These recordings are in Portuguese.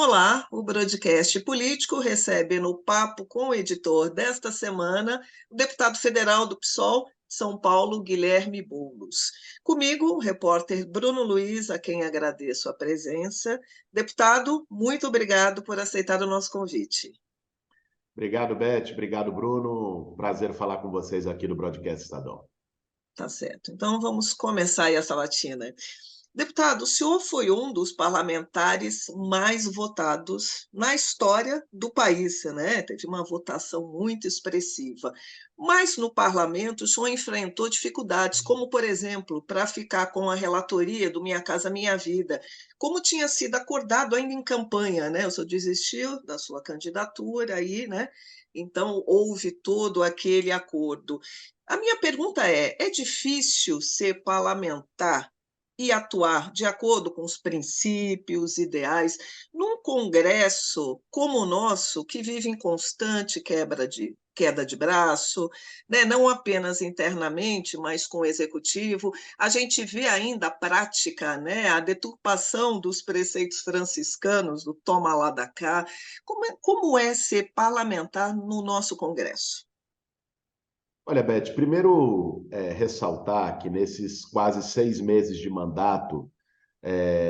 Olá, o Broadcast Político recebe no Papo com o editor desta semana o deputado federal do PSOL, São Paulo, Guilherme Boulos. Comigo, o repórter Bruno Luiz, a quem agradeço a presença. Deputado, muito obrigado por aceitar o nosso convite. Obrigado, Beth. Obrigado, Bruno. Prazer falar com vocês aqui no Broadcast Estadão. Tá certo. Então vamos começar aí a sabatina. Deputado, o senhor foi um dos parlamentares mais votados na história do país, né? Teve uma votação muito expressiva. Mas no parlamento o senhor enfrentou dificuldades, como, por exemplo, para ficar com a relatoria do Minha Casa Minha Vida, como tinha sido acordado ainda em campanha, né? O senhor desistiu da sua candidatura aí, né? Então houve todo aquele acordo. A minha pergunta é difícil ser parlamentar e atuar de acordo com os princípios, ideais, num Congresso como o nosso, que vive em constante queda de braço, né? Não apenas internamente, mas com o executivo. A gente vê ainda a prática, né? A deturpação dos preceitos franciscanos, do toma lá da cá. Como é ser parlamentar no nosso Congresso? Olha, Beth, primeiro ressaltar que nesses quase 6 meses de mandato,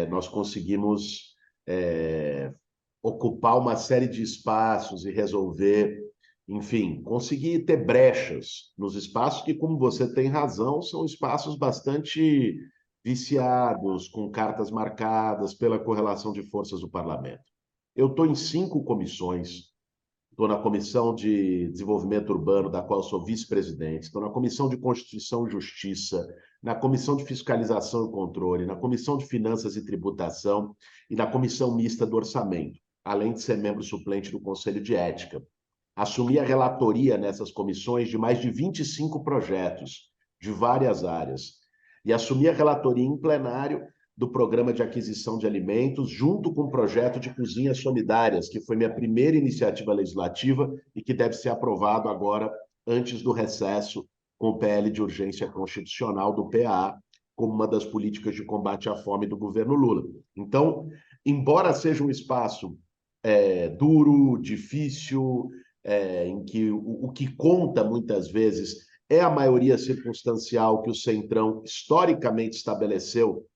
nós conseguimos ocupar uma série de espaços e resolver, enfim, conseguir ter brechas nos espaços que, como você tem razão, são espaços bastante viciados, com cartas marcadas pela correlação de forças do parlamento. Eu estou em 5 comissões. Estou na Comissão de Desenvolvimento Urbano, da qual sou vice-presidente, estou na Comissão de Constituição e Justiça, na Comissão de Fiscalização e Controle, na Comissão de Finanças e Tributação e na Comissão Mista do Orçamento, além de ser membro suplente do Conselho de Ética. Assumi a relatoria nessas comissões de mais de 25 projetos, de várias áreas, e assumi a relatoria em plenário do Programa de Aquisição de Alimentos, junto com o projeto de Cozinhas Solidárias, que foi minha primeira iniciativa legislativa e que deve ser aprovado agora, antes do recesso, com o PL de urgência constitucional do PA, como uma das políticas de combate à fome do governo Lula. Então, embora seja um espaço duro, difícil, em que o que conta muitas vezes é a maioria circunstancial que o Centrão historicamente estabeleceu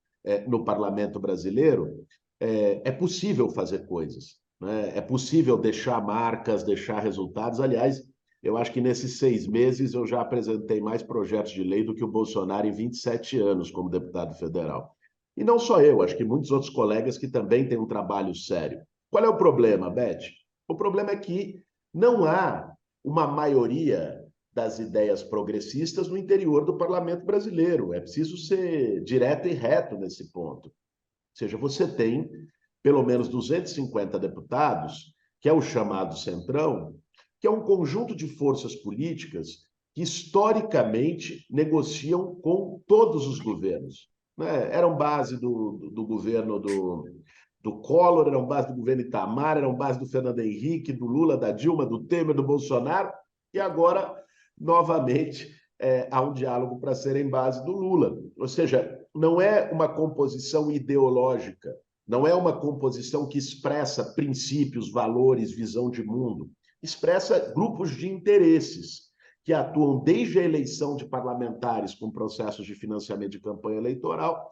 no parlamento brasileiro, é possível fazer coisas, né? É possível deixar marcas, deixar resultados. Aliás, eu acho que nesses 6 meses eu já apresentei mais projetos de lei do que o Bolsonaro em 27 anos como deputado federal. E não só eu, acho que muitos outros colegas que também têm um trabalho sério. Qual é o problema, Beth? O problema é que não há uma maioria das ideias progressistas no interior do parlamento brasileiro. É preciso ser direto e reto nesse ponto. Ou seja, você tem pelo menos 250 deputados, que é o chamado Centrão, que é um conjunto de forças políticas que historicamente negociam com todos os governos, né? Eram base do governo do Collor, eram base do governo Itamar, eram base do Fernando Henrique, do Lula, da Dilma, do Temer, do Bolsonaro, e agora, novamente, há um diálogo para ser em base do Lula. Ou seja, não é uma composição ideológica, não é uma composição que expressa princípios, valores, visão de mundo. Expressa grupos de interesses que atuam desde a eleição de parlamentares com processos de financiamento de campanha eleitoral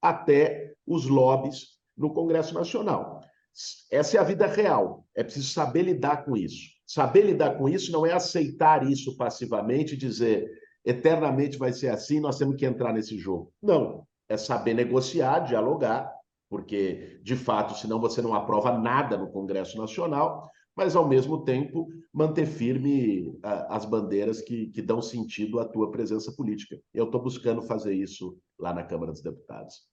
até os lobbies no Congresso Nacional. Essa é a vida real. É preciso saber lidar com isso. Saber lidar com isso não é aceitar isso passivamente e dizer eternamente vai ser assim, nós temos que entrar nesse jogo. Não. É saber negociar, dialogar, porque, de fato, senão você não aprova nada no Congresso Nacional, mas, ao mesmo tempo, manter firme as bandeiras que dão sentido à tua presença política. Eu estou buscando fazer isso lá na Câmara dos Deputados.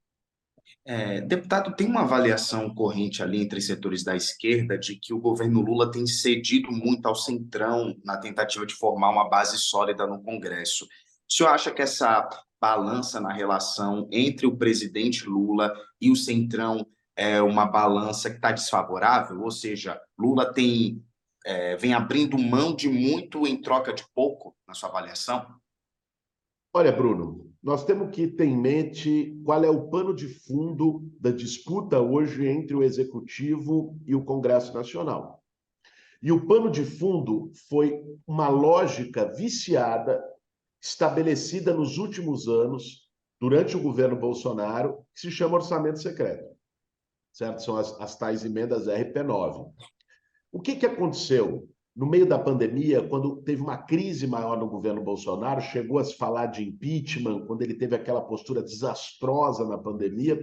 Deputado, tem uma avaliação corrente ali entre setores da esquerda de que o governo Lula tem cedido muito ao Centrão na tentativa de formar uma base sólida no Congresso. O senhor acha que essa balança na relação entre o presidente Lula e o Centrão é uma balança que está desfavorável? Ou seja, Lula vem abrindo mão de muito em troca de pouco, na sua avaliação? Olha, Bruno, nós temos que ter em mente qual é o pano de fundo da disputa hoje entre o Executivo e o Congresso Nacional. E o pano de fundo foi uma lógica viciada, estabelecida nos últimos anos, durante o governo Bolsonaro, que se chama orçamento secreto, certo? São as tais emendas RP9. O que aconteceu? No meio da pandemia, quando teve uma crise maior no governo Bolsonaro, chegou a se falar de impeachment, quando ele teve aquela postura desastrosa na pandemia,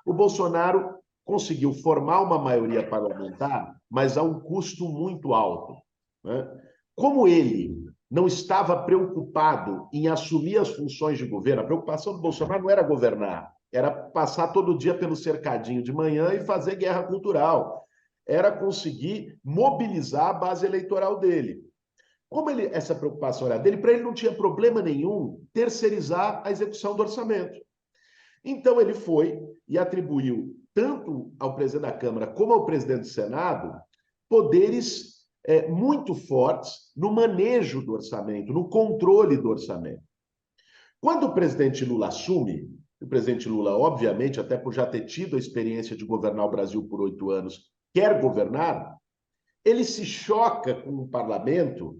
o Bolsonaro conseguiu formar uma maioria parlamentar, mas a um custo muito alto, né? Como ele não estava preocupado em assumir as funções de governo, a preocupação do Bolsonaro não era governar, era passar todo dia pelo cercadinho de manhã e fazer guerra cultural, era conseguir mobilizar a base eleitoral dele. Como essa preocupação era dele, para ele não tinha problema nenhum terceirizar a execução do orçamento. Então ele foi e atribuiu tanto ao presidente da Câmara como ao presidente do Senado poderes muito fortes no manejo do orçamento, no controle do orçamento. Quando o presidente Lula assume, o presidente Lula, obviamente, até por já ter tido a experiência de governar o Brasil por 8 anos, quer governar, ele se choca com o parlamento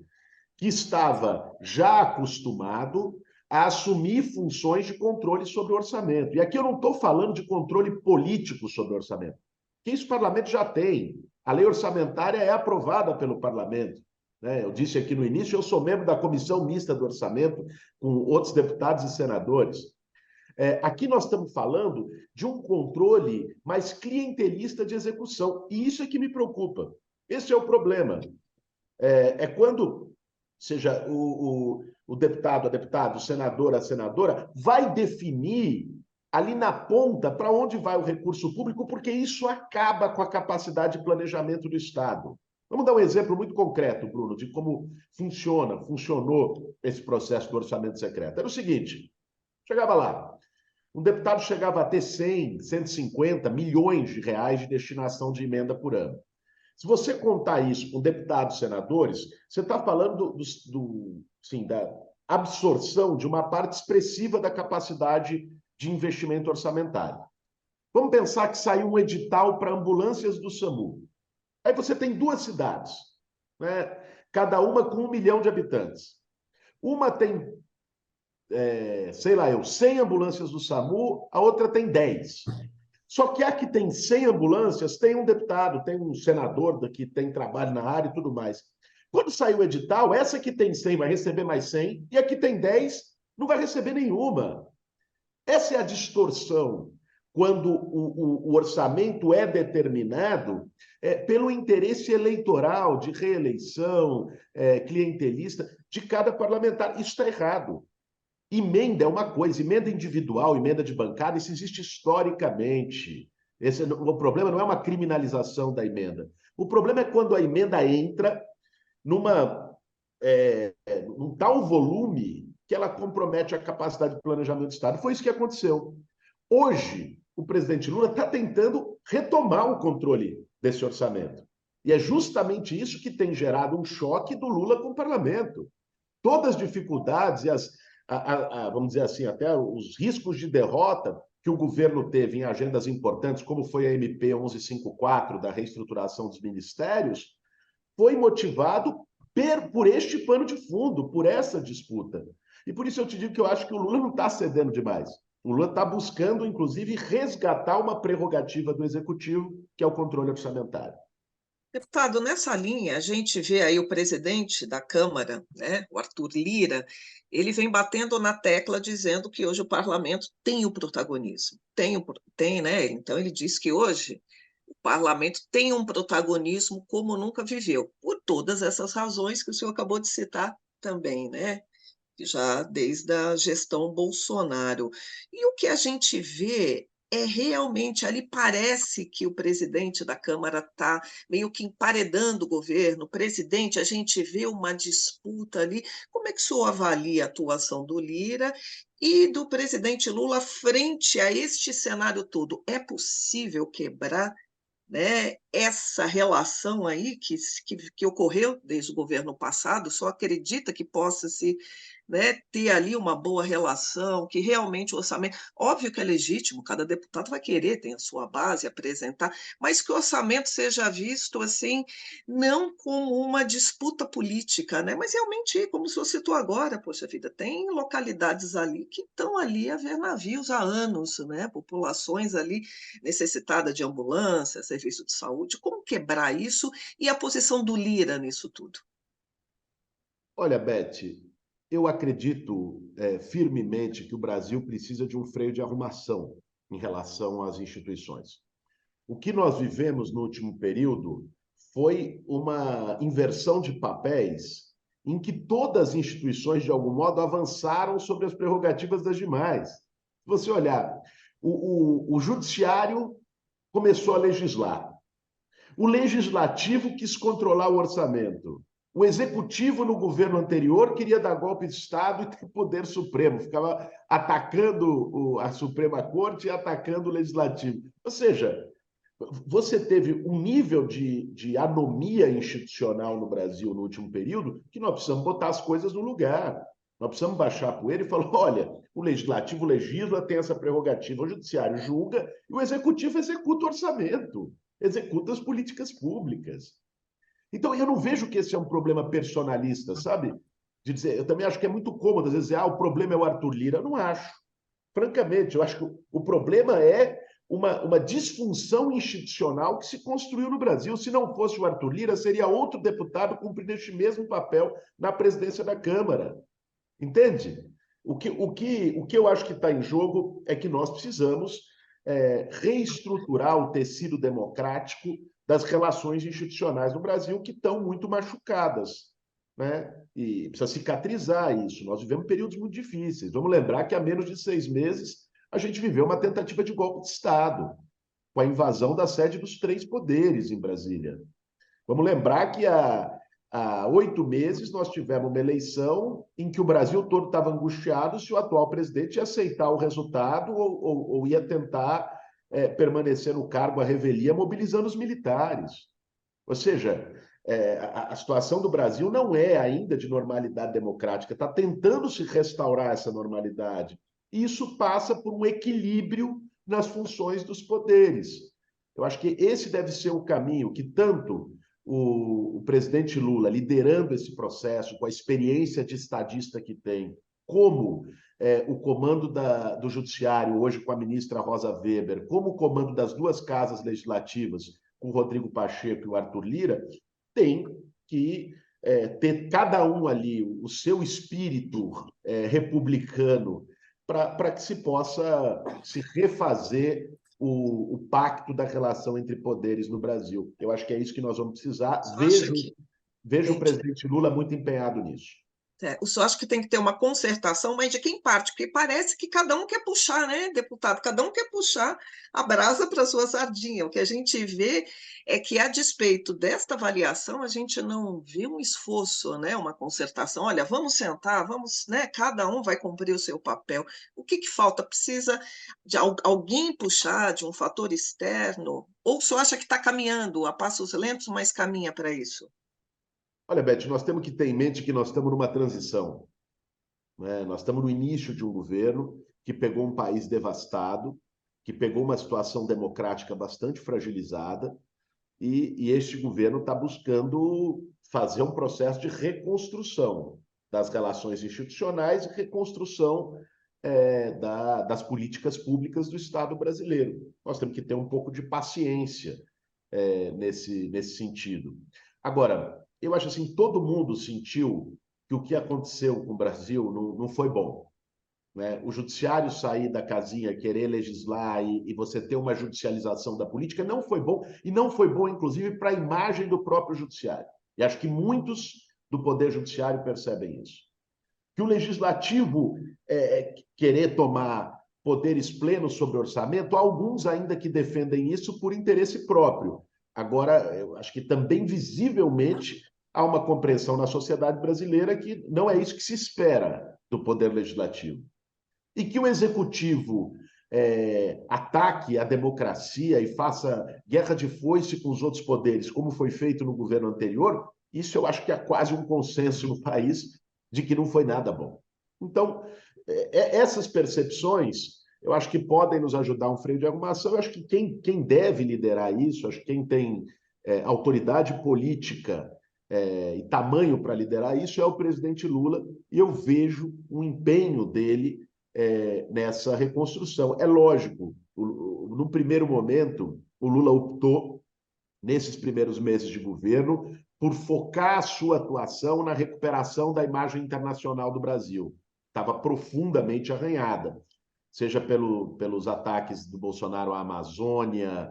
que estava já acostumado a assumir funções de controle sobre o orçamento. E aqui eu não estou falando de controle político sobre o orçamento, que isso o parlamento já tem. A lei orçamentária é aprovada pelo parlamento, né? Eu disse aqui no início, eu sou membro da comissão mista do orçamento com outros deputados e senadores. Aqui nós estamos falando de um controle mais clientelista de execução, e isso é que me preocupa. Esse é o problema. Quando seja o deputado, a deputada, o senador, a senadora, vai definir ali na ponta para onde vai o recurso público, porque isso acaba com a capacidade de planejamento do Estado. Vamos dar um exemplo muito concreto, Bruno, de como funcionou esse processo do orçamento secreto. Era o seguinte, chegava lá, um deputado chegava a ter 100, 150 milhões de reais de destinação de emenda por ano. Se você contar isso com deputados e senadores, você está falando da absorção de uma parte expressiva da capacidade de investimento orçamentário. Vamos pensar que saiu um edital para ambulâncias do SAMU. Aí você tem 2 cidades, né? Cada uma com 1 milhão de habitantes. Uma tem, 100 ambulâncias do SAMU, a outra tem 10. Só que a que tem 100 ambulâncias, tem um deputado, tem um senador que tem trabalho na área e tudo mais. Quando sair o edital, essa que tem 100 vai receber mais 100, e a que tem 10 não vai receber nenhuma. Essa é a distorção, quando o orçamento é determinado pelo interesse eleitoral, de reeleição, clientelista, de cada parlamentar. Isso está errado. Emenda é uma coisa, emenda individual, emenda de bancada, isso existe historicamente. O problema não é uma criminalização da emenda. O problema é quando a emenda entra num tal volume que ela compromete a capacidade de planejamento do Estado. Foi isso que aconteceu. Hoje, o presidente Lula está tentando retomar o controle desse orçamento. E é justamente isso que tem gerado um choque do Lula com o parlamento. Todas as dificuldades e vamos dizer assim, até os riscos de derrota que o governo teve em agendas importantes, como foi a MP 1154 da reestruturação dos ministérios, foi motivado por este pano de fundo, por essa disputa. E por isso eu te digo que eu acho que o Lula não está cedendo demais. O Lula está buscando, inclusive, resgatar uma prerrogativa do Executivo, que é o controle orçamentário. Deputado, nessa linha, a gente vê aí o presidente da Câmara, né, o Arthur Lira, ele vem batendo na tecla dizendo que hoje o parlamento tem o protagonismo. Tem, né? Então ele diz que hoje o parlamento tem um protagonismo como nunca viveu, por todas essas razões que o senhor acabou de citar também, né? Já desde a gestão Bolsonaro. E o que a gente vê realmente ali parece que o presidente da Câmara está meio que emparedando o governo. O presidente, a gente vê uma disputa ali. Como é que o senhor avalia a atuação do Lira e do presidente Lula frente a este cenário todo? É possível quebrar, né, essa relação aí que ocorreu desde o governo passado? Só acredita que possa se né, ter ali uma boa relação, que realmente o orçamento, óbvio que é legítimo, cada deputado vai querer, tem a sua base, apresentar, mas que o orçamento seja visto assim, não como uma disputa política, né, mas realmente, como o senhor citou agora, poxa vida, tem localidades ali que estão ali a ver navios há anos, né, populações ali necessitadas de ambulância, serviço de saúde, como quebrar isso e a posição do Lira nisso tudo? Olha, Beth, eu acredito firmemente que o Brasil precisa de um freio de arrumação em relação às instituições. O que nós vivemos no último período foi uma inversão de papéis em que todas as instituições, de algum modo, avançaram sobre as prerrogativas das demais. Se você olhar, o judiciário começou a legislar. O legislativo quis controlar o orçamento. O executivo, no governo anterior, queria dar golpe de Estado e ter poder supremo, ficava atacando a Suprema Corte e atacando o legislativo. Ou seja, você teve um nível de anomia institucional no Brasil no último período que nós precisamos botar as coisas no lugar. Nós precisamos baixar a poeira e falar: olha, o legislativo legisla, tem essa prerrogativa, o judiciário julga e o executivo executa o orçamento, executa as políticas públicas. Então, eu não vejo que esse é um problema personalista, sabe? De dizer, eu também acho que é muito cômodo, às vezes, dizer, o problema é o Arthur Lira. Eu não acho. Francamente, eu acho que o problema é uma disfunção institucional que se construiu no Brasil. Se não fosse o Arthur Lira, seria outro deputado cumprindo este mesmo papel na presidência da Câmara. Entende? O que eu acho que está em jogo é que nós precisamos reestruturar o tecido democrático das relações institucionais no Brasil, que estão muito machucadas, né? E precisa cicatrizar isso. Nós vivemos períodos muito difíceis. Vamos lembrar que há menos de 6 meses a gente viveu uma tentativa de golpe de Estado, com a invasão da sede dos três poderes em Brasília. Vamos lembrar que há 8 meses nós tivemos uma eleição em que o Brasil todo estava angustiado se o atual presidente ia aceitar o resultado ou ia tentar permanecer no cargo à revelia, mobilizando os militares. Ou seja, a situação do Brasil não é ainda de normalidade democrática, está tentando se restaurar essa normalidade. E isso passa por um equilíbrio nas funções dos poderes. Eu acho que esse deve ser o caminho que tanto o presidente Lula, liderando esse processo, com a experiência de estadista que tem, como o comando do Judiciário, hoje com a ministra Rosa Weber, como o comando das duas casas legislativas, com o Rodrigo Pacheco e o Arthur Lira, tem que ter cada um ali o seu espírito republicano para que se possa se refazer o pacto da relação entre poderes no Brasil. Eu acho que é isso que nós vamos precisar. Vejo o presidente Lula muito empenhado nisso. O senhor acha que tem que ter uma concertação, mas de quem parte? Porque parece que cada um quer puxar, né, deputado? Cada um quer puxar a brasa para a sua sardinha. O que a gente vê é que, a despeito desta avaliação, a gente não vê um esforço, né, uma concertação. Olha, vamos sentar, vamos, né, cada um vai cumprir o seu papel. O que falta? Precisa de alguém puxar, de um fator externo? Ou o senhor acha que está caminhando a passos lentos, mas caminha para isso? Olha, Beth, nós temos que ter em mente que nós estamos numa transição, né? Nós estamos no início de um governo que pegou um país devastado, que pegou uma situação democrática bastante fragilizada, e este governo está buscando fazer um processo de reconstrução das relações institucionais e reconstrução das políticas públicas do Estado brasileiro. Nós temos que ter um pouco de paciência nesse sentido. Agora, eu acho assim, todo mundo sentiu que o que aconteceu com o Brasil não foi bom, né? O judiciário sair da casinha, querer legislar e você ter uma judicialização da política não foi bom, e não foi bom, inclusive, para a imagem do próprio judiciário. E acho que muitos do Poder Judiciário percebem isso. Que o legislativo querer tomar poderes plenos sobre o orçamento, há alguns ainda que defendem isso por interesse próprio. Agora, eu acho que também visivelmente há uma compreensão na sociedade brasileira que não é isso que se espera do Poder Legislativo. E que o Executivo ataque a democracia e faça guerra de foice com os outros poderes, como foi feito no governo anterior, isso eu acho que há quase um consenso no país de que não foi nada bom. Então, essas percepções, eu acho que podem nos ajudar um freio de arrumação. Eu acho que quem deve liderar isso, acho que quem tem autoridade política e tamanho para liderar isso é o presidente Lula, e eu vejo um empenho dele nessa reconstrução. É lógico, no primeiro momento, o Lula optou, nesses primeiros meses de governo, por focar a sua atuação na recuperação da imagem internacional do Brasil. Estava profundamente arranhada, seja pelos ataques do Bolsonaro à Amazônia,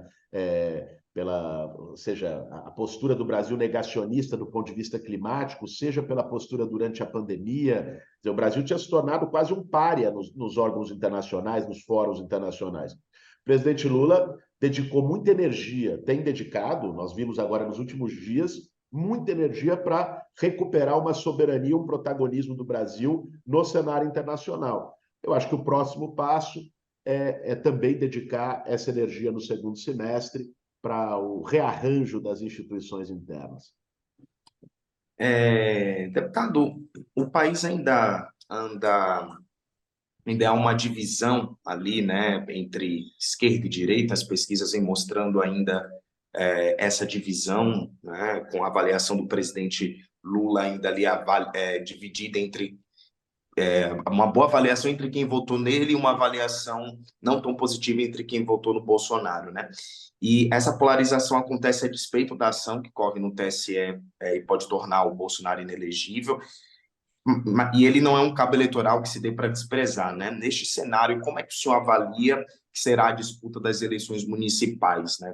seja a postura do Brasil negacionista do ponto de vista climático, seja pela postura durante a pandemia. O Brasil tinha se tornado quase um pária nos órgãos internacionais, nos fóruns internacionais. O presidente Lula dedicou muita energia, tem dedicado, nós vimos agora nos últimos dias, muita energia para recuperar uma soberania, um protagonismo do Brasil no cenário internacional. Eu acho que o próximo passo é também dedicar essa energia no segundo semestre para o rearranjo das instituições internas. Deputado, o país ainda há uma divisão ali, né, entre esquerda e direita. As pesquisas vêm mostrando ainda essa divisão, né, com a avaliação do presidente Lula ainda ali dividida entre uma boa avaliação entre quem votou nele e uma avaliação não tão positiva entre quem votou no Bolsonaro, né? E essa polarização acontece a despeito da ação que corre no TSE e pode tornar o Bolsonaro inelegível. E ele não é um cabo eleitoral que se dê para desprezar, né? Neste cenário, como é que o senhor avalia que será a disputa das eleições municipais, né?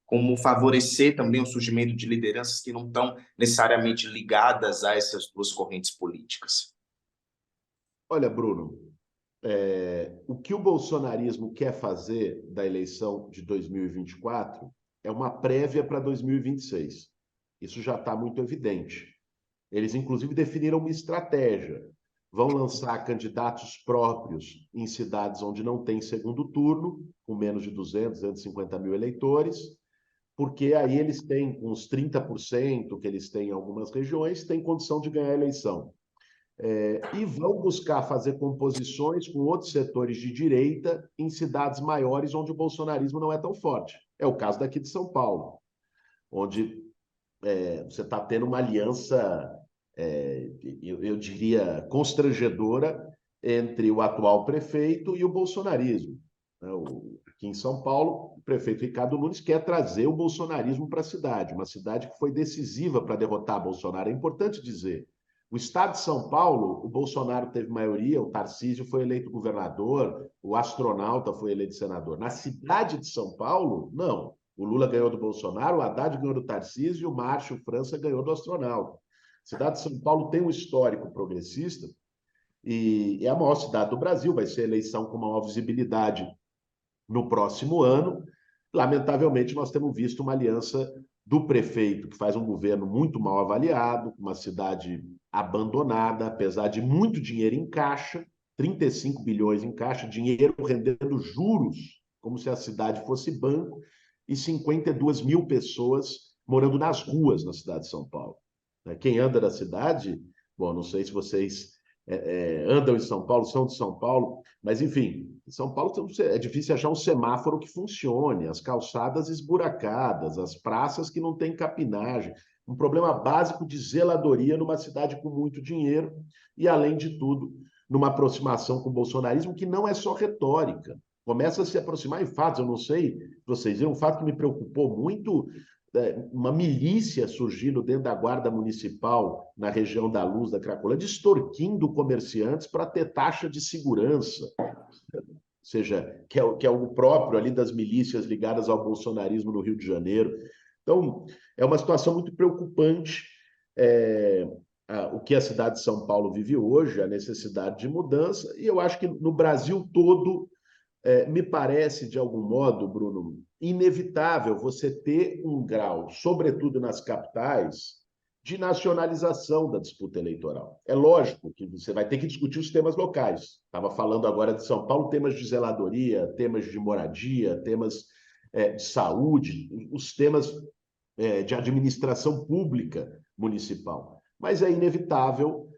Como favorecer também o surgimento de lideranças que não estão necessariamente ligadas a essas duas correntes políticas? Olha, Bruno, o que o bolsonarismo quer fazer da eleição de 2024 é uma prévia para 2026. Isso já está muito evidente. Eles, inclusive, definiram uma estratégia. Vão lançar candidatos próprios em cidades onde não tem segundo turno, com menos de 200, 250 mil eleitores, porque aí eles têm, com os 30% que eles têm em algumas regiões, têm condição de ganhar a eleição. E vão buscar fazer composições com outros setores de direita em cidades maiores onde o bolsonarismo não é tão forte. É o caso daqui de São Paulo, onde você está tendo uma aliança, eu diria, constrangedora entre o atual prefeito e o bolsonarismo. Aqui em São Paulo, o prefeito Ricardo Nunes quer trazer o bolsonarismo para a cidade, uma cidade que foi decisiva para derrotar Bolsonaro. É importante dizer, o estado de São Paulo, o Bolsonaro teve maioria, o Tarcísio foi eleito governador, o astronauta foi eleito senador. Na cidade de São Paulo, não. O Lula ganhou do Bolsonaro, o Haddad ganhou do Tarcísio e o Márcio França ganhou do astronauta. A cidade de São Paulo tem um histórico progressista e é a maior cidade do Brasil, vai ser eleição com maior visibilidade no próximo ano. Lamentavelmente, nós temos visto uma aliança do prefeito, que faz um governo muito mal avaliado, uma cidade abandonada, apesar de muito dinheiro em caixa, 35 bilhões em caixa, dinheiro rendendo juros, como se a cidade fosse banco, e 52 mil pessoas morando nas ruas na cidade de São Paulo. Quem anda na cidade, bom, não sei se vocês andam em São Paulo, são de São Paulo, mas enfim, em São Paulo é difícil achar um semáforo que funcione, as calçadas esburacadas, as praças que não têm capinagem, um problema básico de zeladoria numa cidade com muito dinheiro e, além de tudo, numa aproximação com o bolsonarismo que não é só retórica, começa a se aproximar em fatos. Eu não sei se vocês viram, um fato que me preocupou muito, uma milícia surgindo dentro da guarda municipal na região da Luz, da Cracolândia, extorquindo comerciantes para ter taxa de segurança, ou seja, que é algo próprio ali das milícias ligadas ao bolsonarismo no Rio de Janeiro. Então, é uma situação muito preocupante, o que a cidade de São Paulo vive hoje, a necessidade de mudança, e eu acho que no Brasil todo, me parece, de algum modo, Bruno, inevitável você ter um grau, sobretudo nas capitais, de nacionalização da disputa eleitoral. É lógico que você vai ter que discutir os temas locais. Estava falando agora de São Paulo, temas de zeladoria, temas de moradia, temas de saúde, os temas de administração pública municipal. Mas é inevitável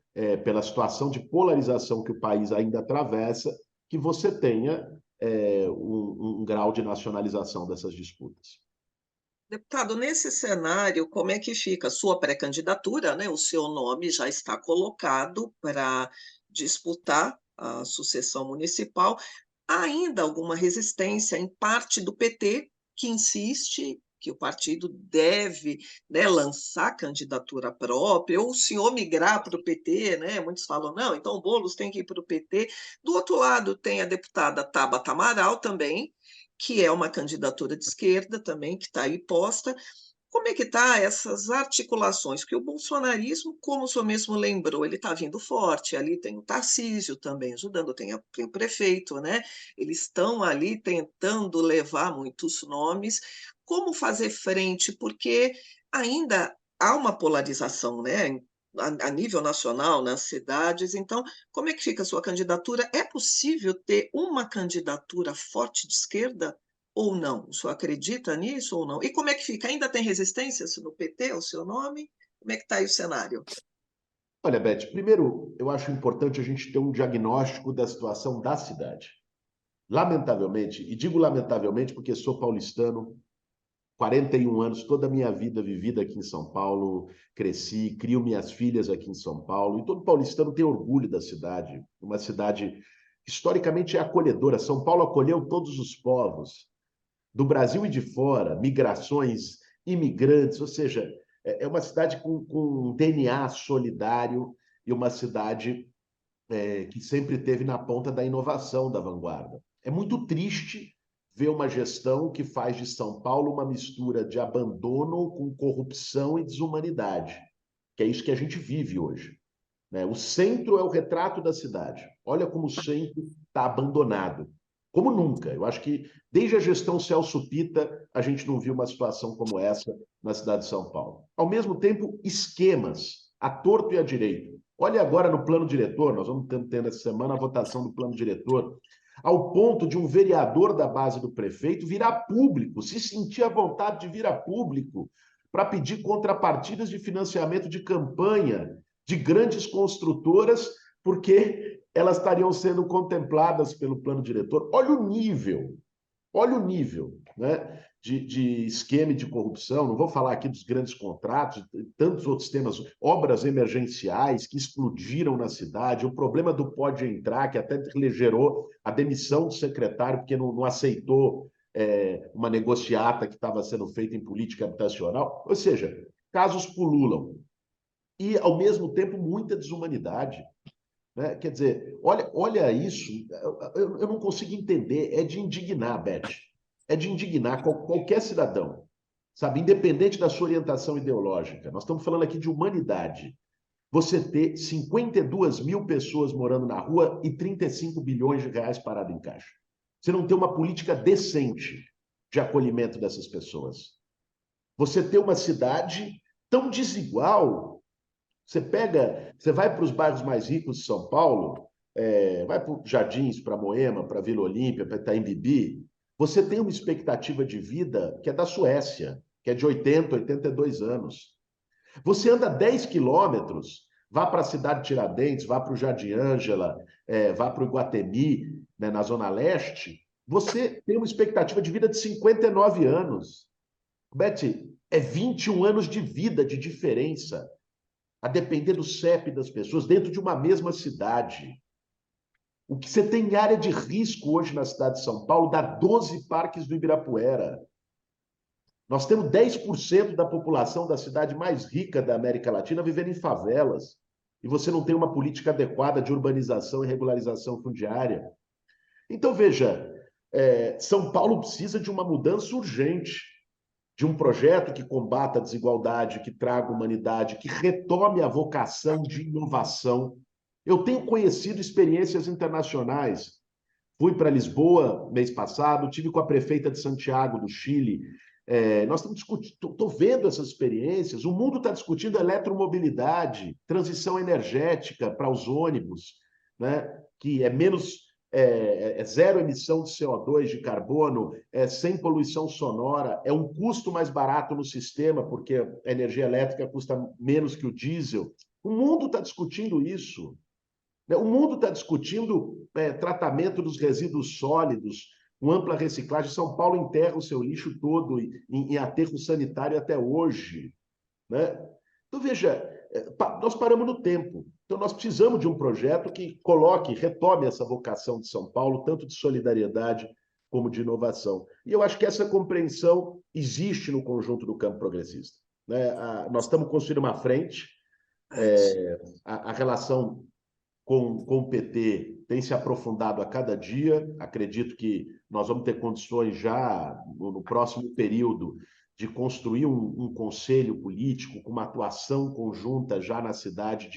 pela situação de polarização que o país ainda atravessa, que você tenha um grau de nacionalização dessas disputas. Deputado, nesse cenário, como é que fica a sua pré-candidatura, né? O seu nome já está colocado para disputar a sucessão municipal. Há ainda alguma resistência em parte do PT, que insiste que o partido deve, né, lançar candidatura própria, ou o senhor migrar para o PT, né? Muitos falam, não, então o Boulos tem que ir para o PT. Do outro lado, tem a deputada Tabata Amaral também, que é uma candidatura de esquerda também, que está aí posta. Como é que está essas articulações? Porque o bolsonarismo, como o senhor mesmo lembrou, ele está vindo forte. Ali tem o Tarcísio também ajudando, tem o prefeito, né? Eles estão ali tentando levar muitos nomes. Como fazer frente? Porque ainda há uma polarização, né? A nível nacional, nas cidades. Então, como é que fica a sua candidatura? É possível ter uma candidatura forte de esquerda? Ou não? O senhor acredita nisso ou não? E como é que fica? Ainda tem resistências no PT, o seu nome? Como é que está aí o cenário? Olha, Beth, primeiro, eu acho importante a gente ter um diagnóstico da situação da cidade. Lamentavelmente, e digo lamentavelmente porque sou paulistano, 41 anos, toda a minha vida vivida aqui em São Paulo, cresci, crio minhas filhas aqui em São Paulo, e todo paulistano tem orgulho da cidade, uma cidade que historicamente é acolhedora. São Paulo acolheu todos os povos, do Brasil e de fora, migrações, imigrantes, ou seja, é uma cidade com um DNA solidário e uma cidade que sempre teve na ponta da inovação, da vanguarda. É muito triste ver uma gestão que faz de São Paulo uma mistura de abandono com corrupção e desumanidade, que é isso que a gente vive hoje. Né? O centro é o retrato da cidade. Olha como o centro está abandonado. Como nunca. Eu acho que desde a gestão Celso Pitta, a gente não viu uma situação como essa na cidade de São Paulo. Ao mesmo tempo, esquemas, a torto e a direito. Olha agora no plano diretor, nós vamos tendo essa semana a votação do plano diretor, ao ponto de um vereador da base do prefeito virar público, se sentir à vontade de vir a público para pedir contrapartidas de financiamento de campanha de grandes construtoras, porque elas estariam sendo contempladas pelo plano diretor. Olha o nível, né, de esquema e de corrupção. Não vou falar aqui dos grandes contratos, tantos outros temas, obras emergenciais que explodiram na cidade, o problema do pode entrar, que até gerou a demissão do secretário, porque não aceitou uma negociata que estava sendo feita em política habitacional. Ou seja, casos pululam. E, ao mesmo tempo, muita desumanidade. Né? Quer dizer, olha isso, eu não consigo entender, é de indignar, Beth, é de indignar qualquer cidadão, sabe, independente da sua orientação ideológica. Nós estamos falando aqui de humanidade. Você ter 52 mil pessoas morando na rua e 35 bilhões de reais parado em caixa. Você não ter uma política decente de acolhimento dessas pessoas. Você ter uma cidade tão desigual. Você vai para os bairros mais ricos de São Paulo, vai para Jardins, para Moema, para Vila Olímpia, para Itaim Bibi, você tem uma expectativa de vida que é da Suécia, que é de 80, 82 anos. Você anda 10 quilômetros, vá para a cidade de Tiradentes, vá para o Jardim Ângela, vá para o Iguatemi, né, na Zona Leste, você tem uma expectativa de vida de 59 anos. Betty, é 21 anos de vida de diferença, a depender do CEP das pessoas, dentro de uma mesma cidade. O que você tem em área de risco hoje na cidade de São Paulo dá 12 parques do Ibirapuera. Nós temos 10% da população da cidade mais rica da América Latina vivendo em favelas. E você não tem uma política adequada de urbanização e regularização fundiária. Então, veja, São Paulo precisa de uma mudança urgente, de um projeto que combata a desigualdade, que traga humanidade, que retome a vocação de inovação. Eu tenho conhecido experiências internacionais. Fui para Lisboa mês passado, tive com a prefeita de Santiago, do Chile. Nós estamos discutindo, estou vendo essas experiências. O mundo está discutindo eletromobilidade, transição energética para os ônibus, né? Que é menos zero emissão de CO2, de carbono, sem poluição sonora, é um custo mais barato no sistema, porque a energia elétrica custa menos que o diesel. O mundo está discutindo isso. Né? O mundo está discutindo tratamento dos resíduos sólidos, com ampla reciclagem. São Paulo enterra o seu lixo todo em aterro sanitário até hoje. Né? Então, veja, nós paramos no tempo. Então, nós precisamos de um projeto que retome essa vocação de São Paulo, tanto de solidariedade como de inovação. E eu acho que essa compreensão existe no conjunto do campo progressista. Né? Nós estamos construindo uma frente, a relação com o PT tem se aprofundado a cada dia. Acredito que nós vamos ter condições já, no próximo período, de construir um conselho político com uma atuação conjunta já na cidade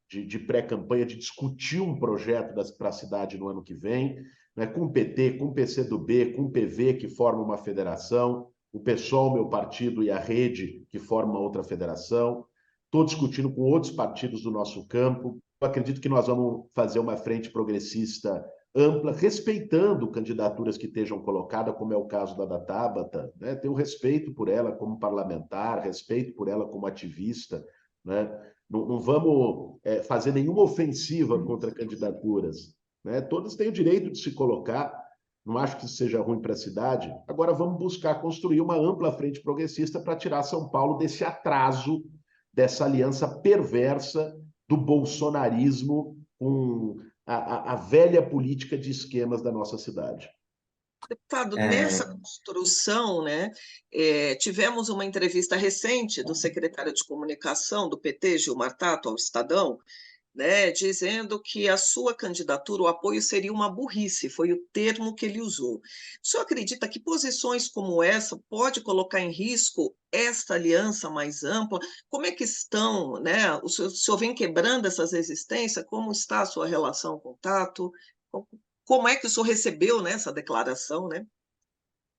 de pré-campanha, de discutir um projeto para a cidade no ano que vem, né, com o PT, com o PCdoB, com o PV, que forma uma federação, o PSOL, meu partido, e a Rede, que forma uma outra federação. Estou discutindo com outros partidos do nosso campo. Eu acredito que nós vamos fazer uma frente progressista ampla, respeitando candidaturas que estejam colocadas, como é o caso da Tabata, né? Tenho respeito por ela como parlamentar, respeito por ela como ativista, né? Não vamos fazer nenhuma ofensiva contra candidaturas, né? Todas têm o direito de se colocar, não acho que isso seja ruim para a cidade. Agora vamos buscar construir uma ampla frente progressista para tirar São Paulo desse atraso, dessa aliança perversa do bolsonarismo com a velha política de esquemas da nossa cidade. Deputado, nessa construção, né, tivemos uma entrevista recente do secretário de Comunicação do PT, Gilmar Tato, ao Estadão, né, dizendo que a sua candidatura, o apoio seria uma burrice, foi o termo que ele usou. O senhor acredita que posições como essa pode colocar em risco esta aliança mais ampla? Como é que estão, né? O senhor vem quebrando essas resistências? Como está a sua relação com o Tato? Como é que o senhor recebeu, né, essa declaração, né?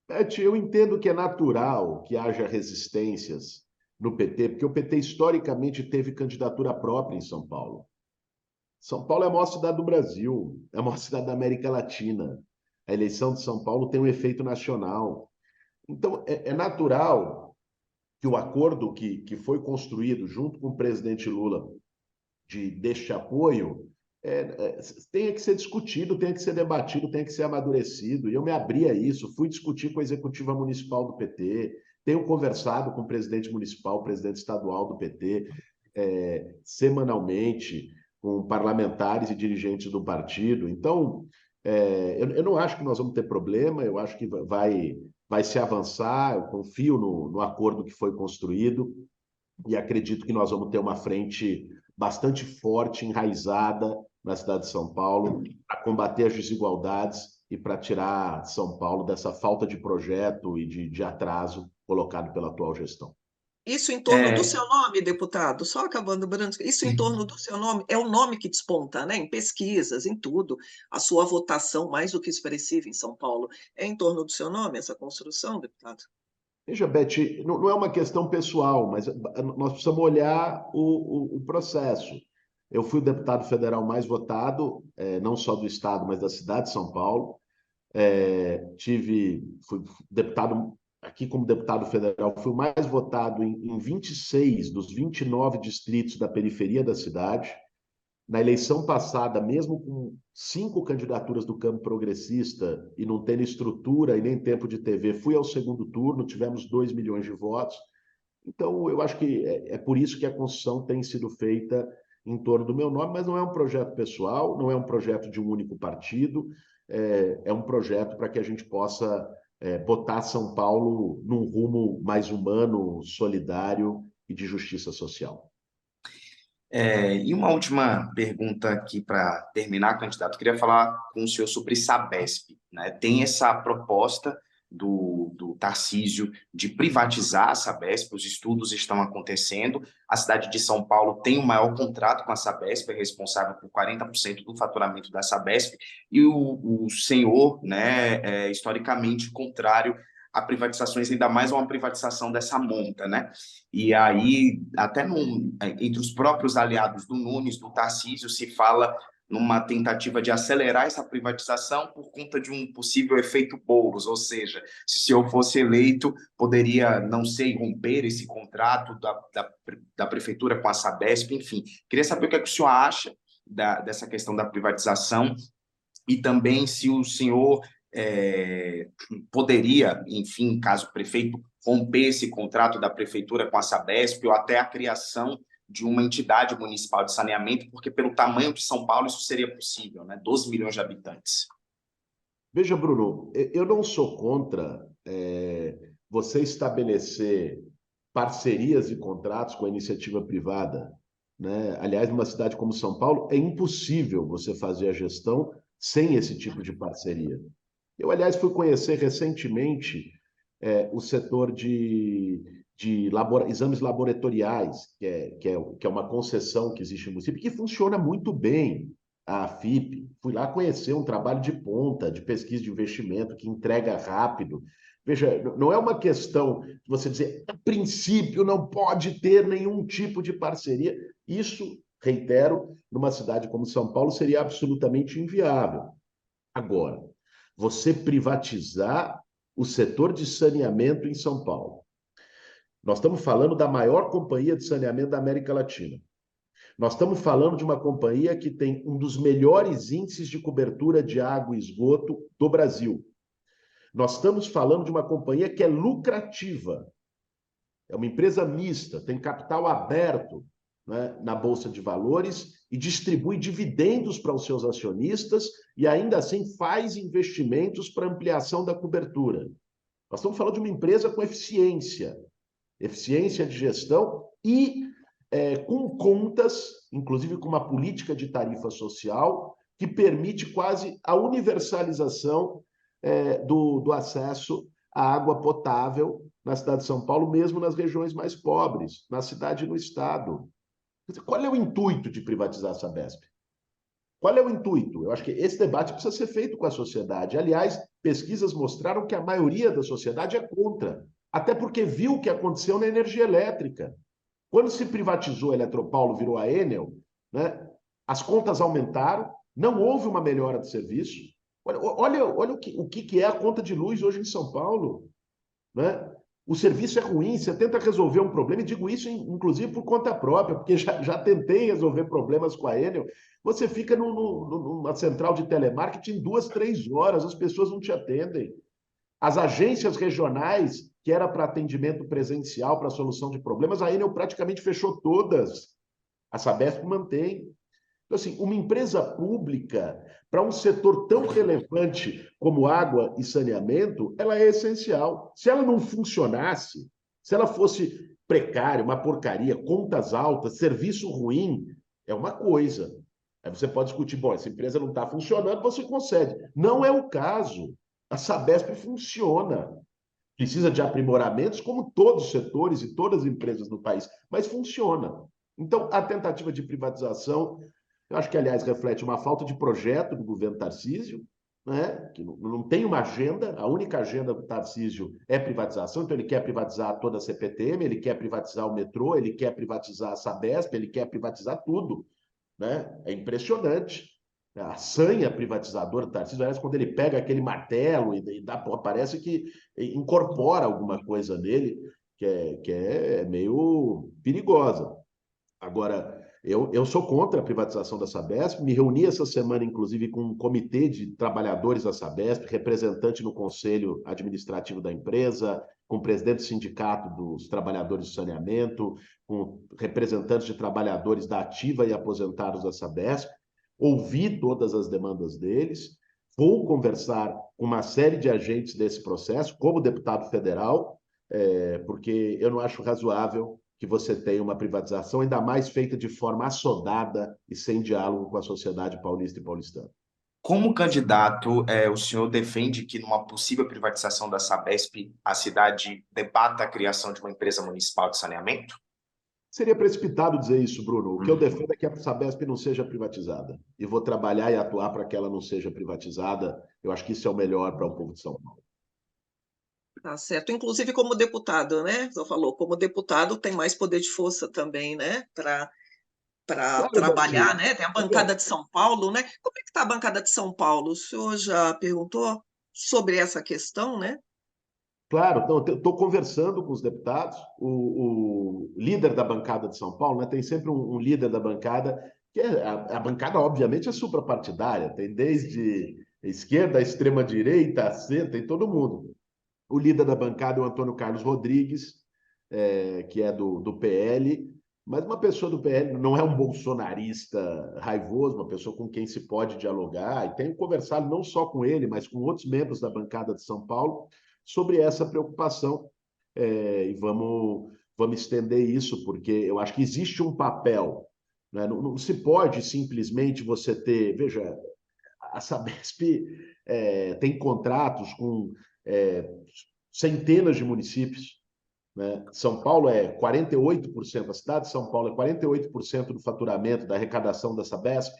Beth, eu entendo que é natural que haja resistências no PT, porque o PT historicamente teve candidatura própria em São Paulo. São Paulo é a maior cidade do Brasil, é a maior cidade da América Latina. A eleição de São Paulo tem um efeito nacional. Então, é natural que o acordo que foi construído junto com o presidente Lula deste apoio tenha que ser discutido, tenha que ser debatido, tenha que ser amadurecido. E eu me abri a isso, fui discutir com a executiva municipal do PT, tenho conversado com o presidente municipal, o presidente estadual do PT, semanalmente, com parlamentares e dirigentes do partido. Então, eu não acho que nós vamos ter problema, eu acho que vai se avançar, eu confio no acordo que foi construído e acredito que nós vamos ter uma frente bastante forte, enraizada na cidade de São Paulo, para combater as desigualdades e para tirar São Paulo dessa falta de projeto e de atraso colocado pela atual gestão. Isso em torno do seu nome, deputado, só acabando, Branco, isso em torno do seu nome, é o nome que desponta, né? Em pesquisas, em tudo. A sua votação, mais do que expressiva em São Paulo, é em torno do seu nome, essa construção, deputado? Veja, Beth, não é uma questão pessoal, mas nós precisamos olhar o processo. Eu fui o deputado federal mais votado, não só do Estado, mas da cidade de São Paulo. Fui deputado, aqui como deputado federal, fui o mais votado em 26 dos 29 distritos da periferia da cidade. Na eleição passada, mesmo com 5 candidaturas do campo progressista e não tendo estrutura e nem tempo de TV, fui ao segundo turno, tivemos 2 milhões de votos. Então, eu acho que é por isso que a construção tem sido feita em torno do meu nome, mas não é um projeto pessoal, não é um projeto de um único partido, é um projeto para que a gente possa botar São Paulo num rumo mais humano, solidário e de justiça social. E uma última pergunta aqui para terminar, candidato. Eu queria falar com o senhor sobre Sabesp, né? Tem essa proposta do Tarcísio de privatizar a Sabesp, os estudos estão acontecendo. A cidade de São Paulo tem o maior contrato com a Sabesp, é responsável por 40% do faturamento da Sabesp, e o senhor, né, é historicamente contrário a privatizações, ainda mais uma privatização dessa monta, né? E aí, até entre os próprios aliados do Nunes, do Tarcísio, se fala numa tentativa de acelerar essa privatização por conta de um possível efeito Boulos, ou seja, se eu fosse eleito, poderia, não sei, romper esse contrato da prefeitura com a Sabesp, enfim. Queria saber o que é que o senhor acha dessa questão da privatização e também se o senhor poderia, enfim, caso o prefeito romper esse contrato da prefeitura com a Sabesp ou até a criação de uma entidade municipal de saneamento, porque pelo tamanho de São Paulo isso seria possível, né? 12 milhões de habitantes. Veja, Bruno, eu não sou contra você estabelecer parcerias e contratos com a iniciativa privada, né? Aliás, numa cidade como São Paulo, é impossível você fazer a gestão sem esse tipo de parceria. Eu, aliás, fui conhecer recentemente o setor de exames laboratoriais, que é uma concessão que existe no município, que funciona muito bem, a AFIP. Fui lá conhecer um trabalho de ponta, de pesquisa de investimento, que entrega rápido. Veja, não é uma questão de você dizer, a princípio, não pode ter nenhum tipo de parceria. Isso, reitero, numa cidade como São Paulo, seria absolutamente inviável. Agora, você privatizar o setor de saneamento em São Paulo. Nós estamos falando da maior companhia de saneamento da América Latina. Nós estamos falando de uma companhia que tem um dos melhores índices de cobertura de água e esgoto do Brasil. Nós estamos falando de uma companhia que é lucrativa. É uma empresa mista, tem capital aberto, né, na Bolsa de Valores e distribui dividendos para os seus acionistas e ainda assim faz investimentos para ampliação da cobertura. Nós estamos falando de uma empresa com eficiência de gestão e com contas, inclusive com uma política de tarifa social que permite quase a universalização do acesso à água potável na cidade de São Paulo, mesmo nas regiões mais pobres, na cidade e no estado. Qual é o intuito de privatizar a Sabesp? Qual é o intuito? Eu acho que esse debate precisa ser feito com a sociedade. Aliás, pesquisas mostraram que a maioria da sociedade é contra, até porque viu o que aconteceu na energia elétrica. Quando se privatizou a Eletropaulo, virou a Enel, né, as contas aumentaram, não houve uma melhora de serviço. Olha o que é a conta de luz hoje em São Paulo, né? O serviço é ruim, você tenta resolver um problema, e digo isso inclusive por conta própria, porque já tentei resolver problemas com a Enel. Você fica numa central de telemarketing 2, 3 horas, as pessoas não te atendem. As agências regionais, que era para atendimento presencial, para solução de problemas, a Enel praticamente fechou todas. A Sabesp mantém. Então, assim, uma empresa pública, para um setor tão relevante como água e saneamento, ela é essencial. Se ela não funcionasse, se ela fosse precária, uma porcaria, contas altas, serviço ruim, é uma coisa. Aí você pode discutir, bom, essa empresa não está funcionando, você concede. Não é o caso. A Sabesp funciona. Precisa de aprimoramentos, como todos os setores e todas as empresas do país, mas funciona. Então, a tentativa de privatização, eu acho que, aliás, reflete uma falta de projeto do governo Tarcísio, né? Que não tem uma agenda, a única agenda do Tarcísio é privatização, então ele quer privatizar toda a CPTM, ele quer privatizar o metrô, ele quer privatizar a Sabesp, ele quer privatizar tudo, né? É impressionante. A sanha privatizadora do Tarcísio, aliás, quando ele pega aquele martelo e parece que incorpora alguma coisa nele que é meio perigosa. Agora, eu sou contra a privatização da Sabesp, me reuni essa semana, inclusive, com um comitê de trabalhadores da Sabesp, representante no conselho administrativo da empresa, com o presidente do sindicato dos trabalhadores do saneamento, com representantes de trabalhadores da ativa e aposentados da Sabesp, ouvi todas as demandas deles, vou conversar com uma série de agentes desse processo, como deputado federal, porque eu não acho razoável que você tenha uma privatização, ainda mais feita de forma assodada e sem diálogo com a sociedade paulista e paulistana. Como candidato, o senhor defende que numa possível privatização da Sabesp, a cidade debata a criação de uma empresa municipal de saneamento? Seria precipitado dizer isso, Bruno. O que eu defendo é que a Sabesp não seja privatizada. E vou trabalhar e atuar para que ela não seja privatizada. Eu acho que isso é o melhor para o povo de São Paulo. Tá certo. Inclusive como deputado, né? Você falou, como deputado tem mais poder de força também, né? Para para Claro, trabalhar, Beth. né? Tem a bancada de São Paulo, né? Como é que está a bancada de São Paulo? O senhor já perguntou sobre essa questão, né? Claro, então, eu estou conversando com os deputados, o líder da bancada de São Paulo, né, tem sempre um líder da bancada, que é, a bancada, obviamente, é suprapartidária, tem desde a esquerda, a extrema-direita, a centro, tem todo mundo. O líder da bancada é o Antônio Carlos Rodrigues, que é do PL, mas uma pessoa do PL não é um bolsonarista raivoso, uma pessoa com quem se pode dialogar, e tenho conversado não só com ele, mas com outros membros da bancada de São Paulo sobre essa preocupação, e vamos estender isso, porque eu acho que existe um papel, né? Não se pode simplesmente você ter, veja, a Sabesp tem contratos com é, centenas de municípios, né? São Paulo é 48%, a cidade de São Paulo é 48% do faturamento, da arrecadação da Sabesp.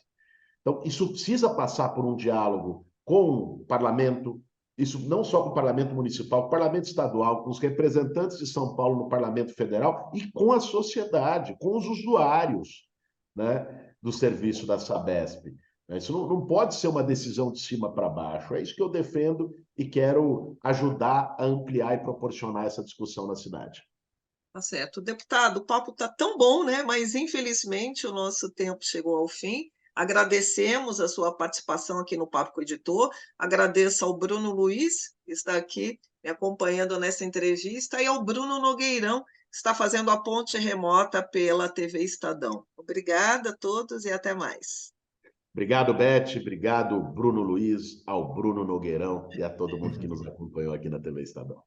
Então, isso precisa passar por um diálogo com o parlamento, isso não só com o parlamento municipal, com o parlamento estadual, com os representantes de São Paulo no parlamento federal e com a sociedade, com os usuários, né, do serviço da Sabesp. Isso não pode ser uma decisão de cima para baixo. É isso que eu defendo e quero ajudar a ampliar e proporcionar essa discussão na cidade. Tá certo. Deputado, o papo está tão bom, né? Mas infelizmente o nosso tempo chegou ao fim. Agradecemos a sua participação aqui no Papo com o Editor. Agradeço ao Bruno Luiz, que está aqui me acompanhando nessa entrevista, e ao Bruno Nogueirão, que está fazendo a ponte remota pela TV Estadão. Obrigada a todos e até mais. Obrigado, Beth. Obrigado, Bruno Luiz, ao Bruno Nogueirão e a todo mundo que nos acompanhou aqui na TV Estadão.